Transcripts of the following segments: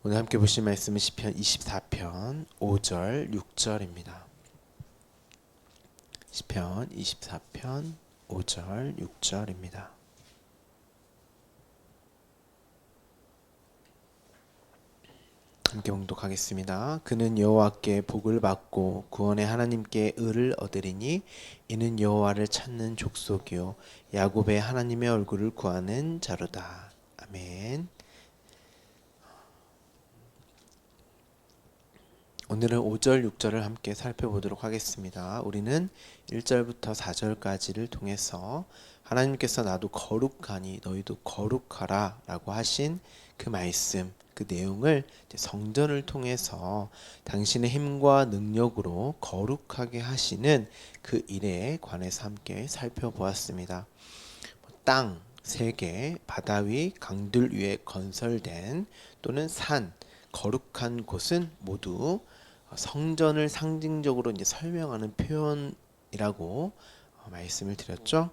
오늘 함께 보실 말씀은 시편 24편 5절 6절입니다. 시편 24편 5절 6절입니다. 함께 봉독하겠습니다. 그는 여호와께 복을 받고 구원의 하나님께 의를 얻으리니 이는 여호와를 찾는 족속이요 야곱의 하나님의 얼굴을 구하는 자로다. 아멘. 오늘은 5절, 6절을 함께 살펴보도록 하겠습니다. 우리는 1절부터 4절까지를 통해서 하나님께서 나도 거룩하니 너희도 거룩하라 라고 하신 그 말씀, 그 내용을 성전을 통해서 당신의 힘과 능력으로 거룩하게 하시는 그 일에 관해서 함께 살펴보았습니다. 땅, 세계, 바다 위, 강들 위에 건설된 또는 산, 거룩한 곳은 모두 성전을 상징적으로 이제 설명하는 표현이라고 말씀을 드렸죠.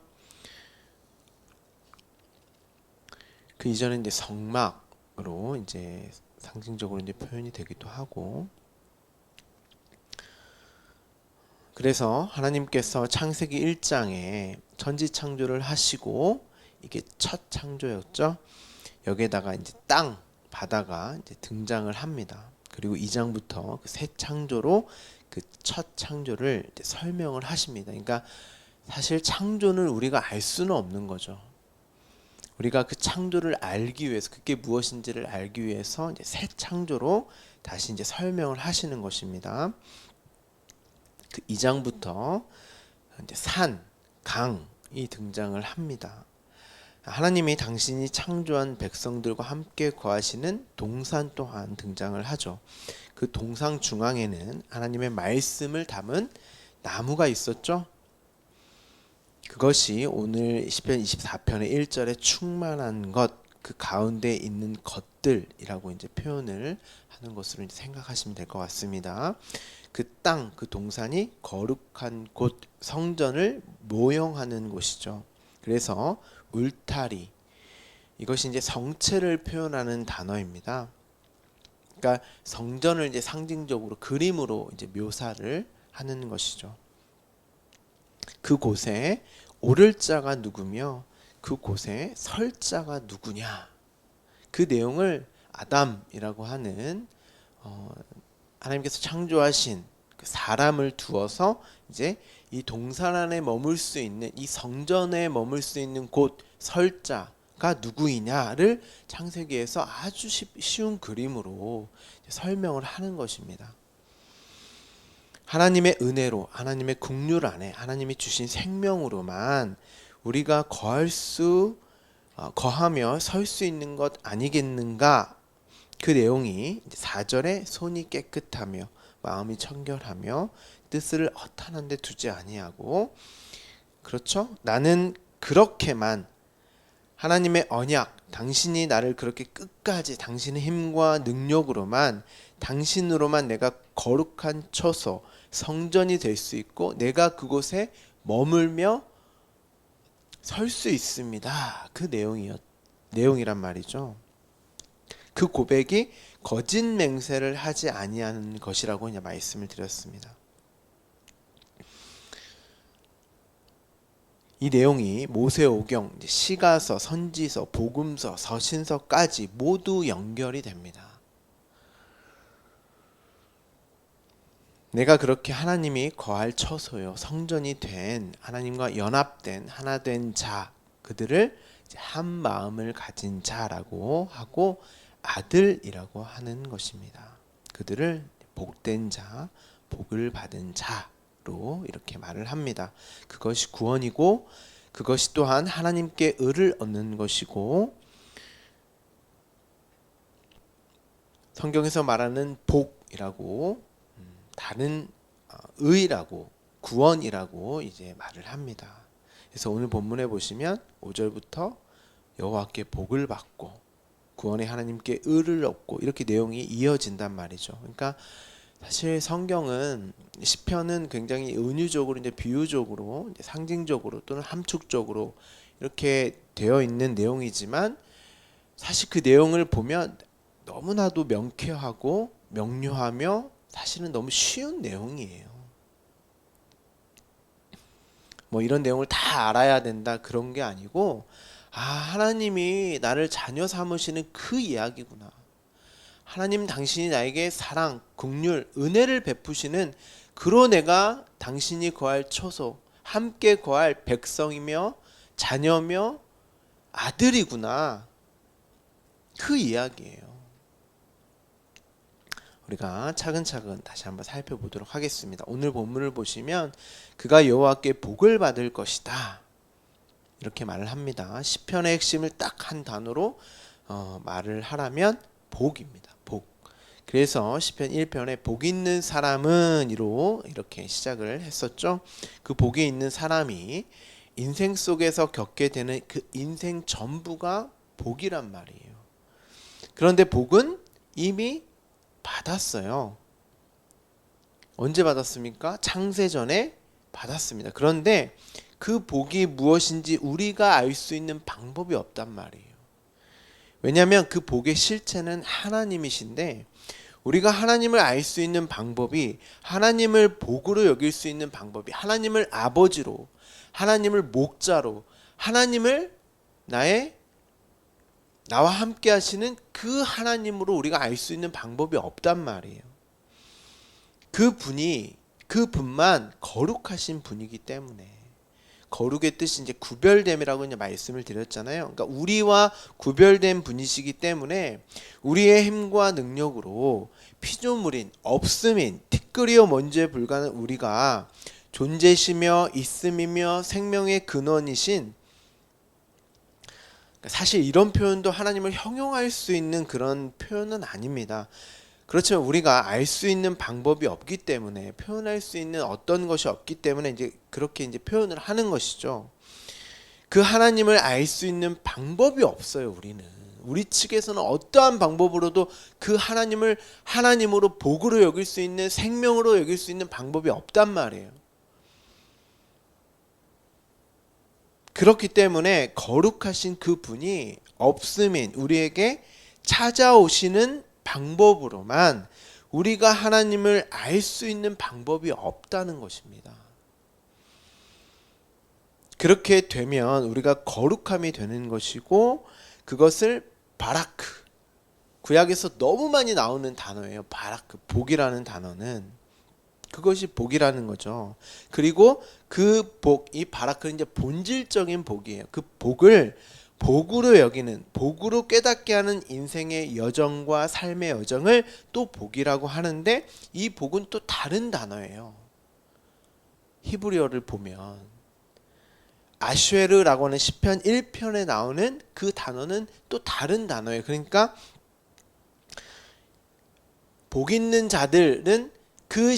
그 이전에 이제 성막으로 이제 상징적으로 이제 표현이 되기도 하고, 그래서 하나님께서 창세기 1장에 천지 창조를 하시고 이게 첫 창조였죠. 여기에다가 이제 땅, 바다가 이제 등장을 합니다. 그리고 2장부터 그 새 창조로 그 첫 창조를 이제 설명을 하십니다. 그러니까 사실 창조는 우리가 알 수는 없는 거죠. 우리가 그 창조를 알기 위해서, 그게 무엇인지를 알기 위해서 이제 새 창조로 다시 이제 설명을 하시는 것입니다. 그 2장부터 이제 산, 강이 등장을 합니다. 하나님이 당신이 창조한 백성들과 함께 거하시는 동산 또한 등장을 하죠. 그 동상 중앙에는 하나님의 말씀을 담은 나무가 있었죠. 그것이 오늘 시편 24편의 1절에 충만한 것, 그 가운데 있는 것들이라고 이제 표현을 하는 것으로 이제 생각하시면 될 것 같습니다. 그 땅, 그 동산이 거룩한 곳, 성전을 모형하는 곳이죠. 그래서 울타리, 이것이 이제 성체를 표현하는 단어입니다. 그러니까 성전을 이제 상징적으로 그림으로 이제 묘사를 하는 것이죠. 그 곳에 오를 자가 누구며 그 곳에 설 자가 누구냐, 그 내용을 아담이라고 하는 하나님께서 창조하신 그 사람을 두어서 이제 이 동산 안에 머물 수 있는, 이 성전에 머물 수 있는 곳, 설자가 누구이냐를 창세기에서 아주 쉬운 그림으로 설명을 하는 것입니다. 하나님의 은혜로, 하나님의 긍휼 안에, 하나님이 주신 생명으로만 우리가 거하며 설 수 있는 것 아니겠는가? 그 내용이 4절에 손이 깨끗하며 마음이 청결하며 뜻을 허탄한 데 두지 아니하고, 그렇죠? 나는 그렇게만 하나님의 언약, 당신이 나를 그렇게 끝까지 당신의 힘과 능력으로만, 당신으로만 내가 거룩한 처소, 성전이 될 수 있고 내가 그곳에 머물며 설 수 있습니다. 그 내용이란 말이죠. 그 고백이 거짓 맹세를 하지 아니하는 것이라고 이제 말씀을 드렸습니다. 이 내용이 모세오경, 시가서, 선지서, 복음서, 서신서까지 모두 연결이 됩니다. 내가 그렇게 하나님이 거할 처소요, 성전이 된, 하나님과 연합된, 하나 된 자, 그들을 한 마음을 가진 자라고 하고 아들이라고 하는 것입니다. 그들을 복된 자, 복을 받은 자로 이렇게 말을 합니다. 그것이 구원이고, 그것이 또한 하나님께 의를 얻는 것이고, 성경에서 말하는 복이라고, 다른 의라고, 구원이라고 이제 말을 합니다. 그래서 오늘 본문에 보시면 5절부터 여호와께 복을 받고 구원의 하나님께 의를 얻고 이렇게 내용이 이어진단 말이죠. 그러니까 사실 성경은, 시편은 굉장히 은유적으로, 이제 비유적으로, 이제 상징적으로 또는 함축적으로 이렇게 되어 있는 내용이지만, 사실 그 내용을 보면 너무나도 명쾌하고 명료하며 사실은 너무 쉬운 내용이에요. 뭐 이런 내용을 다 알아야 된다 그런 게 아니고, 하나님이 나를 자녀 삼으시는 그 이야기구나. 하나님 당신이 나에게 사랑, 긍휼, 은혜를 베푸시는 그로 내가 당신이 거할 처소, 함께 거할 백성이며 자녀며 아들이구나. 그 이야기예요. 우리가 차근차근 다시 한번 살펴보도록 하겠습니다. 오늘 본문을 보시면 그가 여호와께 복을 받을 것이다. 이렇게 말을 합니다. 시편의 핵심을 딱 한 단어로 말을 하라면 복입니다. 복. 그래서 시편 1편에 복 있는 사람은 이로 이렇게 시작을 했었죠. 그 복이 있는 사람이 인생 속에서 겪게 되는 그 인생 전부가 복이란 말이에요. 그런데 복은 이미 받았어요. 언제 받았습니까? 창세전에 받았습니다. 그런데 그 복이 무엇인지 우리가 알 수 있는 방법이 없단 말이에요. 왜냐하면 그 복의 실체는 하나님이신데, 우리가 하나님을 알 수 있는 방법이, 하나님을 복으로 여길 수 있는 방법이, 하나님을 아버지로, 하나님을 목자로, 하나님을 나와 함께 하시는 그 하나님으로 우리가 알 수 있는 방법이 없단 말이에요. 그분만 거룩하신 분이기 때문에, 거룩의 뜻이 이제 구별됨이라고 이제 말씀을 드렸잖아요. 그러니까 우리와 구별된 분이시기 때문에 우리의 힘과 능력으로 피조물인, 없음인, 티끌이어 먼지에 불과한 우리가 존재시며 있음이며 생명의 근원이신, 사실 이런 표현도 하나님을 형용할 수 있는 그런 표현은 아닙니다. 그렇지만 우리가 알 수 있는 방법이 없기 때문에, 표현할 수 있는 어떤 것이 없기 때문에 이제 그렇게 이제 표현을 하는 것이죠. 그 하나님을 알 수 있는 방법이 없어요. 우리 측에서는 어떠한 방법으로도 그 하나님을 하나님으로 복으로 여길 수 있는, 생명으로 여길 수 있는 방법이 없단 말이에요. 그렇기 때문에 거룩하신 그 분이 없음인 우리에게 찾아오시는 방법으로만 우리가 하나님을 알 수 있는 방법이 없다는 것입니다. 그렇게 되면 우리가 거룩함이 되는 것이고, 그것을 바라크, 구약에서 너무 많이 나오는 단어예요. 바라크, 복이라는 단어는 그것이 복이라는 거죠. 그리고 그 복, 이 바라크는 이제 본질적인 복이에요. 그 복을 복으로 여기는, 복으로 깨닫게 하는 인생의 여정과 삶의 여정을 또 복이라고 하는데, 이 복은 또 다른 단어예요. 히브리어를 보면 아쉐르라고 하는 시편 1편에 나오는 그 단어는 또 다른 단어예요. 그러니까 복 있는 자들은 그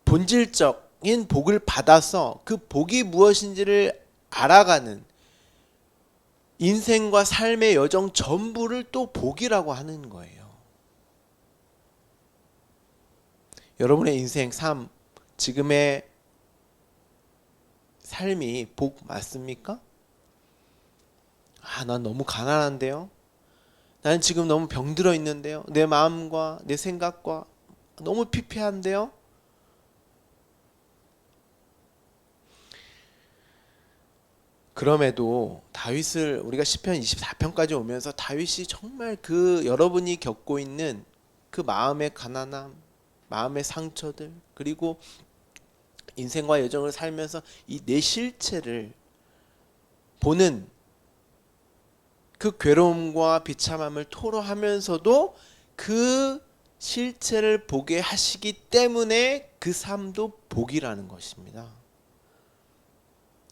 본질적인 복을 받아서 그 복이 무엇인지를 알아가는, 인생과 삶의 여정 전부를 또 복이라고 하는 거예요. 여러분의 인생 삶, 지금의 삶이 복 맞습니까? 난 너무 가난한데요. 나는 지금 너무 병들어 있는데요. 내 마음과 내 생각과 너무 피폐한데요. 그럼에도 다윗을 우리가 시편 24편까지 오면서 다윗이 정말 그 여러분이 겪고 있는 그 마음의 가난함, 마음의 상처들, 그리고 인생과 여정을 살면서 이 내 실체를 보는 그 괴로움과 비참함을 토로하면서도 그 실체를 보게 하시기 때문에 그 삶도 복이라는 것입니다.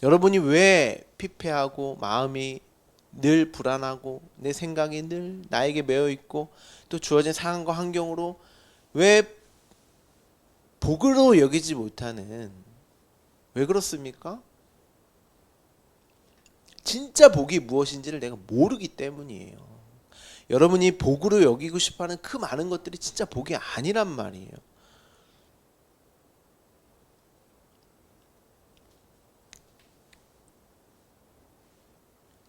여러분이 왜 피폐하고 마음이 늘 불안하고 내 생각이 늘 나에게 매여 있고 또 주어진 상황과 환경으로 왜 복으로 여기지 못하는, 왜 그렇습니까? 진짜 복이 무엇인지를 내가 모르기 때문이에요. 여러분이 복으로 여기고 싶어하는 그 많은 것들이 진짜 복이 아니란 말이에요.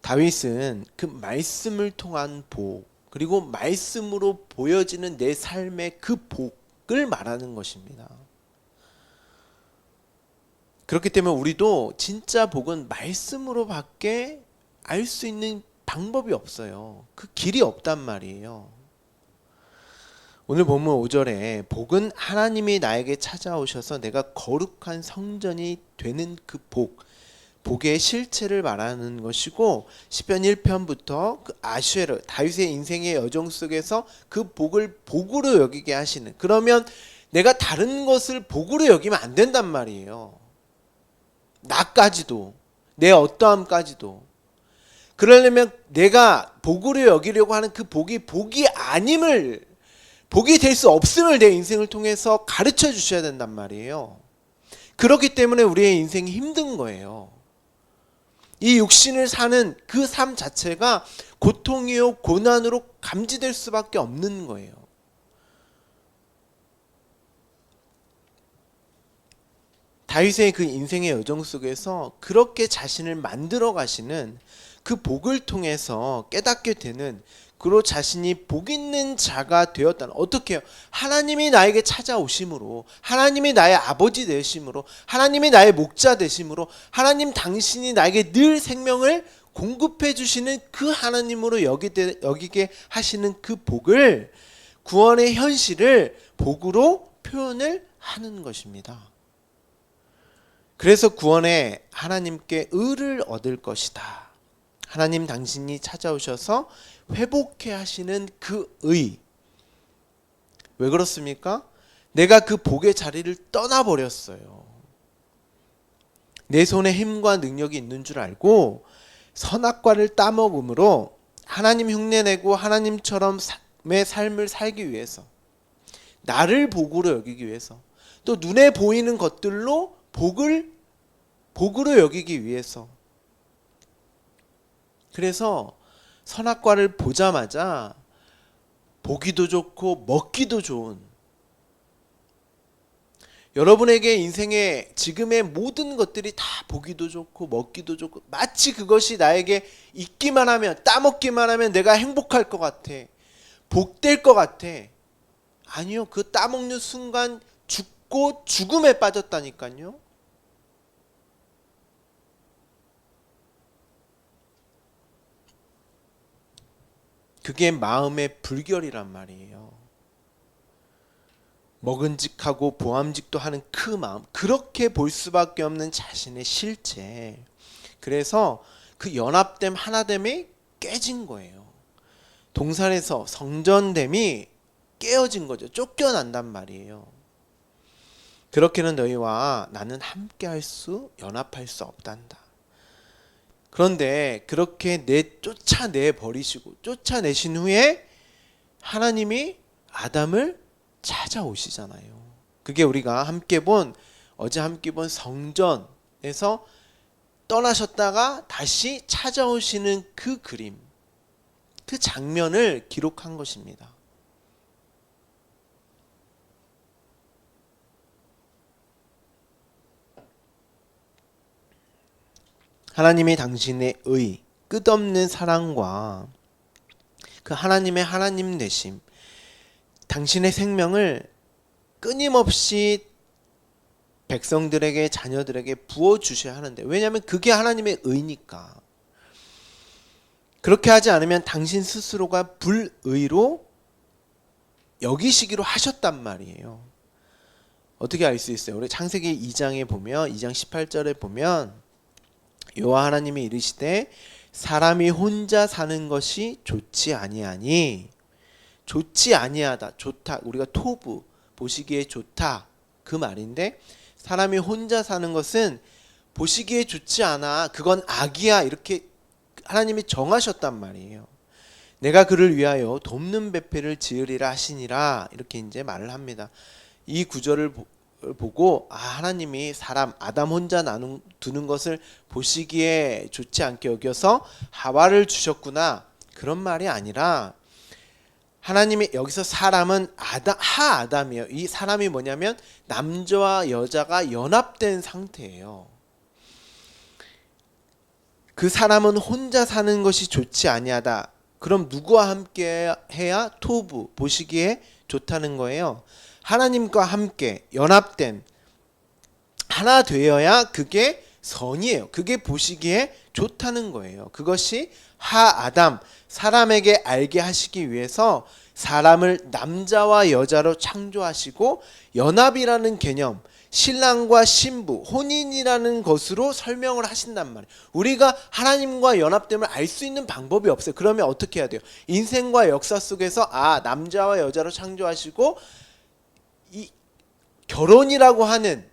다윗은 그 말씀을 통한 복, 그리고 말씀으로 보여지는 내 삶의 그 복을 말하는 것입니다. 그렇기 때문에 우리도 진짜 복은 말씀으로밖에 알 수 있는 방법이 없어요. 그 길이 없단 말이에요. 오늘 본문 5절에 복은 하나님이 나에게 찾아오셔서 내가 거룩한 성전이 되는 그 복의 실체를 말하는 것이고, 시편 1편부터 그 아슈에르 다윗의 인생의 여정 속에서 그 복을 복으로 여기게 하시는, 그러면 내가 다른 것을 복으로 여기면 안 된단 말이에요. 나까지도, 내 어떠함까지도. 그러려면 내가 복으로 여기려고 하는 그 복이 아님을, 복이 될 수 없음을 내 인생을 통해서 가르쳐 주셔야 된단 말이에요. 그렇기 때문에 우리의 인생이 힘든 거예요. 이 육신을 사는 그 삶 자체가 고통이요 고난으로 감지될 수밖에 없는 거예요. 다윗의 그 인생의 여정 속에서 그렇게 자신을 만들어 가시는 그 복을 통해서 깨닫게 되는, 그로 자신이 복 있는 자가 되었다는, 어떻게 해요? 하나님이 나에게 찾아오심으로, 하나님이 나의 아버지 되심으로, 하나님이 나의 목자 되심으로, 하나님 당신이 나에게 늘 생명을 공급해 주시는 그 하나님으로 여기게 하시는 그 복을, 구원의 현실을 복으로 표현을 하는 것입니다. 그래서 구원에 하나님께 의를 얻을 것이다. 하나님 당신이 찾아오셔서 회복해 하시는 그 의. 왜 그렇습니까? 내가 그 복의 자리를 떠나버렸어요. 내 손에 힘과 능력이 있는 줄 알고 선악과를 따먹음으로 하나님 흉내내고 하나님처럼의 삶을 살기 위해서, 나를 복으로 여기기 위해서, 또 눈에 보이는 것들로 복으로 여기기 위해서. 그래서 선악과를 보자마자 보기도 좋고 먹기도 좋은, 여러분에게 인생의 지금의 모든 것들이 다 보기도 좋고 먹기도 좋고, 마치 그것이 나에게 있기만 하면, 따먹기만 하면 내가 행복할 것 같아, 복될 것 같아. 아니요, 그 따먹는 순간 죽고 죽음에 빠졌다니까요. 그게 마음의 불결이란 말이에요. 먹은직하고 보암직도 하는 그 마음, 그렇게 볼 수밖에 없는 자신의 실체. 그래서 그 연합됨, 하나됨이 깨진 거예요. 동산에서 성전됨이 깨어진 거죠. 쫓겨난단 말이에요. 그렇게는 너희와 나는 함께할 수, 연합할 수 없단다. 그런데 그렇게 쫓아내 버리시고 쫓아내신 후에 하나님이 아담을 찾아오시잖아요. 그게 우리가 어제 함께 본 성전에서 떠나셨다가 다시 찾아오시는 그 그림, 그 장면을 기록한 것입니다. 하나님이 당신의 의, 끝없는 사랑과 그 하나님의 하나님 되심, 당신의 생명을 끊임없이 백성들에게, 자녀들에게 부어주셔야 하는데, 왜냐하면 그게 하나님의 의니까. 그렇게 하지 않으면 당신 스스로가 불의로 여기시기로 하셨단 말이에요. 어떻게 알 수 있어요? 우리 창세기 2장에 보면, 2장 18절에 보면 여호와 하나님이 이르시되 사람이 혼자 사는 것이 좋지 아니하니, 좋지 아니하다, 좋다, 우리가 토부, 보시기에 좋다, 그 말인데, 사람이 혼자 사는 것은 보시기에 좋지 않아, 그건 악이야, 이렇게 하나님이 정하셨단 말이에요. 내가 그를 위하여 돕는 배필을 지으리라 하시니라, 이렇게 이제 말을 합니다. 이 구절을 보고 하나님이 사람 아담 혼자 두는 것을 보시기에 좋지 않게 여겨서 하와를 주셨구나, 그런 말이 아니라, 하나님이 여기서 사람은 하아담이에요. 이 사람이 뭐냐면 남자와 여자가 연합된 상태예요. 그 사람은 혼자 사는 것이 좋지 아니하다. 그럼 누구와 함께 해야 토부 보시기에 좋다는 거예요. 하나님과 함께 연합된 하나 되어야 그게 선이에요. 그게 보시기에 좋다는 거예요. 그것이 하아담 사람에게 알게 하시기 위해서 사람을 남자와 여자로 창조하시고 연합이라는 개념 신랑과 신부 혼인이라는 것으로 설명을 하신단 말이에요. 우리가 하나님과 연합됨을 알 수 있는 방법이 없어요. 그러면 어떻게 해야 돼요? 인생과 역사 속에서 남자와 여자로 창조하시고 이 결혼이라고 하는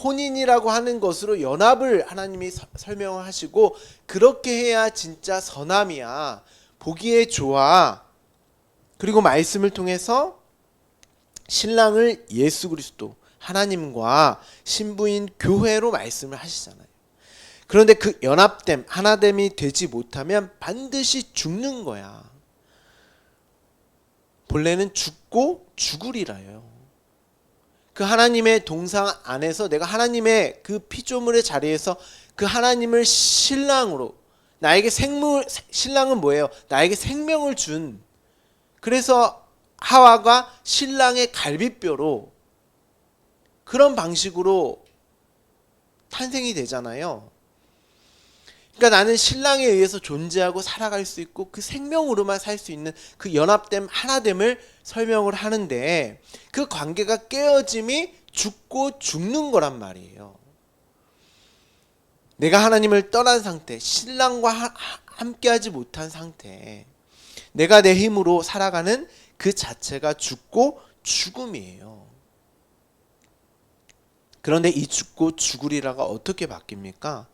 혼인이라고 하는 것으로 연합을 하나님이 설명을 하시고 그렇게 해야 진짜 선함이야. 보기에 좋아. 그리고 말씀을 통해서 신랑을 예수 그리스도 하나님과 신부인 교회로 말씀을 하시잖아요. 그런데 그 연합됨 하나됨이 되지 못하면 반드시 죽는 거야. 본래는 죽고 죽으리라요. 그 하나님의 동상 안에서 내가 하나님의 그 피조물의 자리에서 그 하나님을 신랑으로 나에게 신랑은 뭐예요? 나에게 생명을 준 그래서 하와가 신랑의 갈비뼈로 그런 방식으로 탄생이 되잖아요. 그러니까 나는 신랑에 의해서 존재하고 살아갈 수 있고 그 생명으로만 살 수 있는 그 연합됨 하나됨을 설명을 하는데 그 관계가 깨어짐이 죽고 죽는 거란 말이에요. 내가 하나님을 떠난 상태 신랑과 함께하지 못한 상태 내가 내 힘으로 살아가는 그 자체가 죽고 죽음이에요. 그런데 이 죽고 죽으리라가 어떻게 바뀝니까?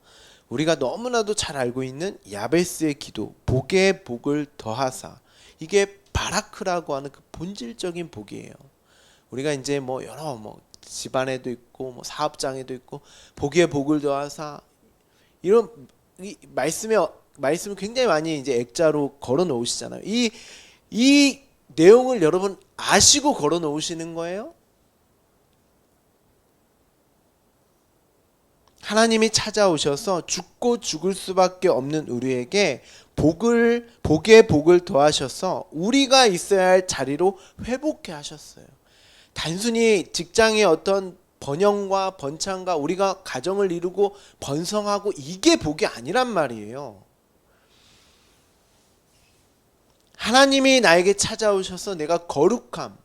우리가 너무나도 잘 알고 있는 야베스의 기도 복에 복을 더하사 이게 바라크라고 하는 그 본질적인 복이에요. 우리가 이제 여러 집안에도 있고 사업장에도 있고 복에 복을 더하사 이런 이 말씀을 굉장히 많이 이제 액자로 걸어 놓으시잖아요. 이 내용을 여러분 아시고 걸어 놓으시는 거예요? 하나님이 찾아오셔서 죽고 죽을 수밖에 없는 우리에게 복에 복을 더하셔서 우리가 있어야 할 자리로 회복해 하셨어요. 단순히 직장의 어떤 번영과 번창과 우리가 가정을 이루고 번성하고 이게 복이 아니란 말이에요. 하나님이 나에게 찾아오셔서 내가 거룩함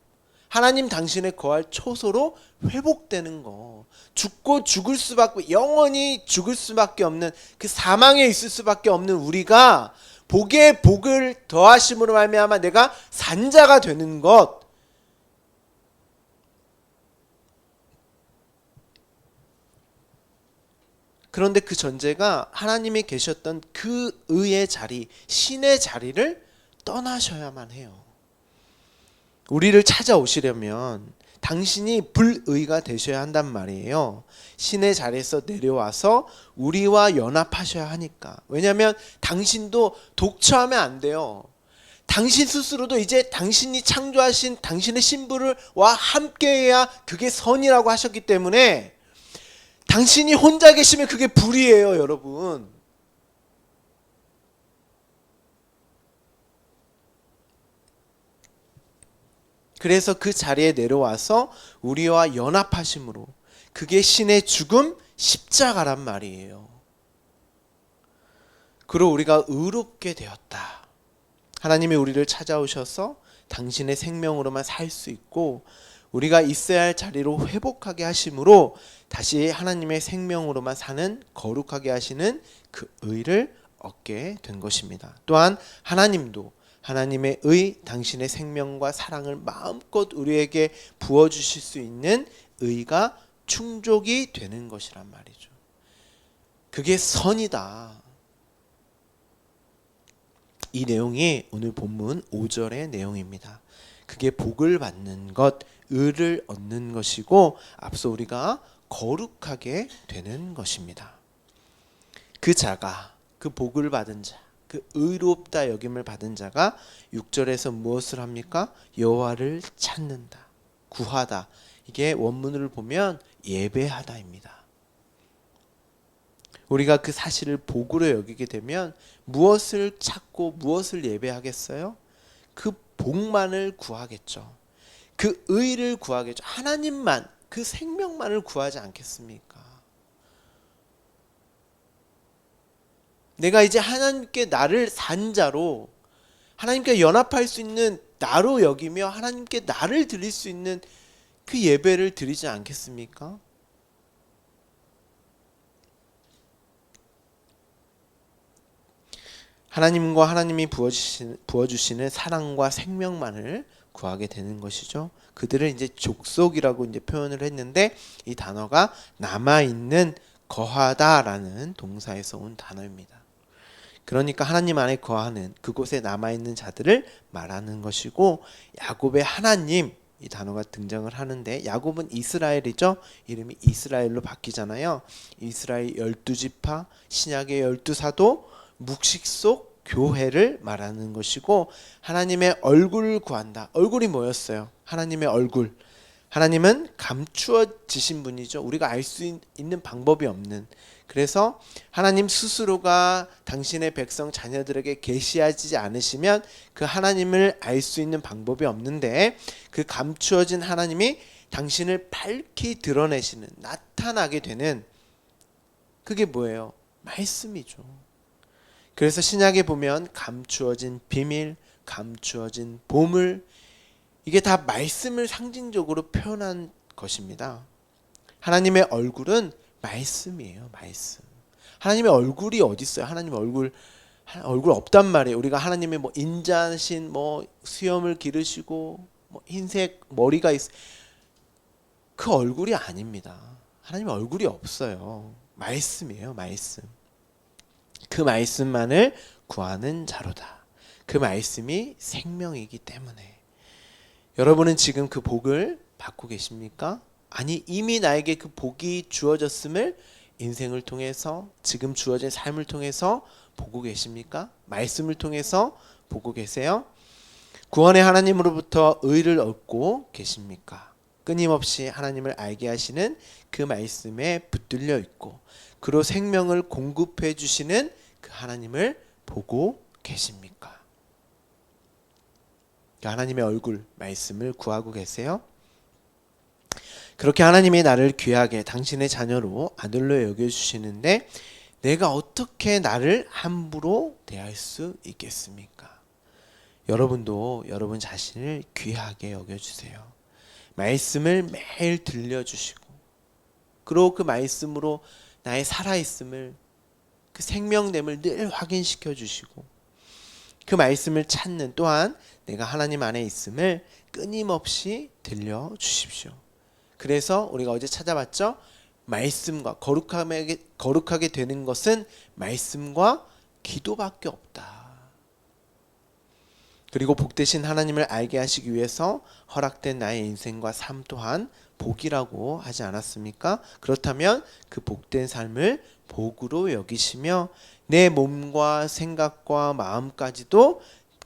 하나님 당신의 거할 초소로 회복되는 거. 죽고 죽을 수밖에 영원히 죽을 수밖에 없는 그 사망에 있을 수밖에 없는 우리가 복에 복을 더하심으로 말미암아 내가 산자가 되는 것. 그런데 그 전제가 하나님이 계셨던 그 의의 자리, 신의 자리를 떠나셔야만 해요. 우리를 찾아오시려면 당신이 불의가 되셔야 한단 말이에요. 신의 자리에서 내려와서 우리와 연합하셔야 하니까. 왜냐하면 당신도 독처하면 안 돼요. 당신 스스로도 이제 당신이 창조하신 당신의 신부와 함께해야 그게 선이라고 하셨기 때문에 당신이 혼자 계시면 그게 불이에요, 여러분. 그래서 그 자리에 내려와서 우리와 연합하심으로 그게 신의 죽음 십자가란 말이에요. 그로 우리가 의롭게 되었다. 하나님이 우리를 찾아오셔서 당신의 생명으로만 살 수 있고 우리가 있어야 할 자리로 회복하게 하심으로 다시 하나님의 생명으로만 사는 거룩하게 하시는 그 의를 얻게 된 것입니다. 또한 하나님도 하나님의 의, 당신의 생명과 사랑을 마음껏 우리에게 부어주실 수 있는 의가 충족이 되는 것이란 말이죠. 그게 선이다. 이 내용이 오늘 본문 5절의 내용입니다. 그게 복을 받는 것, 의를 얻는 것이고 앞서 우리가 거룩하게 되는 것입니다. 그 자가, 그 복을 받은 자, 그 의롭다 여김을 받은 자가 6절에서 무엇을 합니까? 여호와를 찾는다, 구하다. 이게 원문을 보면 예배하다입니다. 우리가 그 사실을 복으로 여기게 되면 무엇을 찾고 무엇을 예배하겠어요? 그 복만을 구하겠죠. 그 의를 구하겠죠. 하나님만, 그 생명만을 구하지 않겠습니까? 내가 이제 하나님께 나를 산자로, 하나님께 연합할 수 있는 나로 여기며 하나님께 나를 드릴 수 있는 그 예배를 드리지 않겠습니까? 하나님과 하나님이 부어주시는 사랑과 생명만을 구하게 되는 것이죠. 그들을 이제 족속이라고 이제 표현을 했는데, 이 단어가 남아있는, 거하다라는 동사에서 온 단어입니다. 그러니까 하나님 안에 거하는, 그곳에 남아있는 자들을 말하는 것이고, 야곱의 하나님, 이 단어가 등장을 하는데, 야곱은 이스라엘이죠. 이름이 이스라엘로 바뀌잖아요. 이스라엘 12지파, 신약의 12사도, 묵식 속 교회를 말하는 것이고, 하나님의 얼굴을 구한다. 얼굴이 뭐였어요? 하나님의 얼굴. 하나님은 감추어지신 분이죠. 우리가 알 수 있는 방법이 없는. 그래서 하나님 스스로가 당신의 백성 자녀들에게 계시하지 않으시면 그 하나님을 알 수 있는 방법이 없는데, 그 감추어진 하나님이 당신을 밝히 드러내시는, 나타나게 되는, 그게 뭐예요? 말씀이죠. 그래서 신약에 보면 감추어진 비밀, 감추어진 보물, 이게 다 말씀을 상징적으로 표현한 것입니다. 하나님의 얼굴은 말씀이에요. 말씀. 하나님의 얼굴이 어디 있어요? 하나님의 얼굴 없단 말이에요. 우리가 하나님의 뭐 인자신, 뭐 수염을 기르시고 뭐 흰색 머리가 그 얼굴이 아닙니다. 하나님의 얼굴이 없어요. 말씀이에요. 말씀. 그 말씀만을 구하는 자로다. 그 말씀이 생명이기 때문에. 여러분은 지금 그 복을 받고 계십니까? 아니, 이미 나에게 그 복이 주어졌음을 인생을 통해서, 지금 주어진 삶을 통해서 보고 계십니까? 말씀을 통해서 보고 계세요? 구원의 하나님으로부터 의를 얻고 계십니까? 끊임없이 하나님을 알게 하시는 그 말씀에 붙들려 있고, 그로 생명을 공급해 주시는 그 하나님을 보고 계십니까? 하나님의 얼굴, 말씀을 구하고 계세요? 그렇게 하나님이 나를 귀하게 당신의 자녀로, 아들로 여겨주시는데 내가 어떻게 나를 함부로 대할 수 있겠습니까? 여러분도 여러분 자신을 귀하게 여겨주세요. 말씀을 매일 들려주시고, 그리고 그 말씀으로 나의 살아있음을, 그 생명됨을 늘 확인시켜 주시고, 그 말씀을 찾는, 또한 내가 하나님 안에 있음을 끊임없이 들려주십시오. 그래서 우리가 어제 찾아봤죠? 말씀과 거룩하게 되는 것은 말씀과 기도밖에 없다. 그리고 복되신 하나님을 알게 하시기 위해서 허락된 나의 인생과 삶 또한 복이라고 하지 않았습니까? 그렇다면 그 복된 삶을 복으로 여기시며 내 몸과 생각과 마음까지도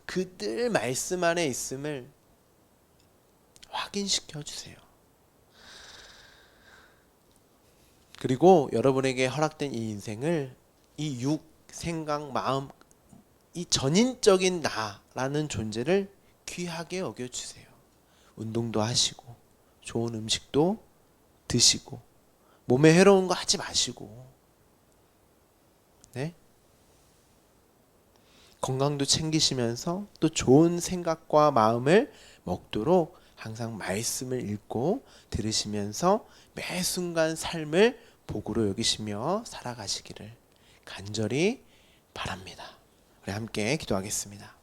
그들 말씀 안에 있음을 확인시켜 주세요. 그리고 여러분에게 허락된 이 인생을, 이 육, 생각, 마음, 이 전인적인 나라는 존재를 귀하게 여겨주세요. 운동도 하시고, 좋은 음식도 드시고, 몸에 해로운 거 하지 마시고, 네? 건강도 챙기시면서 또 좋은 생각과 마음을 먹도록 항상 말씀을 읽고 들으시면서 매 순간 삶을 복으로 여기시며 살아가시기를 간절히 바랍니다. 우리 함께 기도하겠습니다.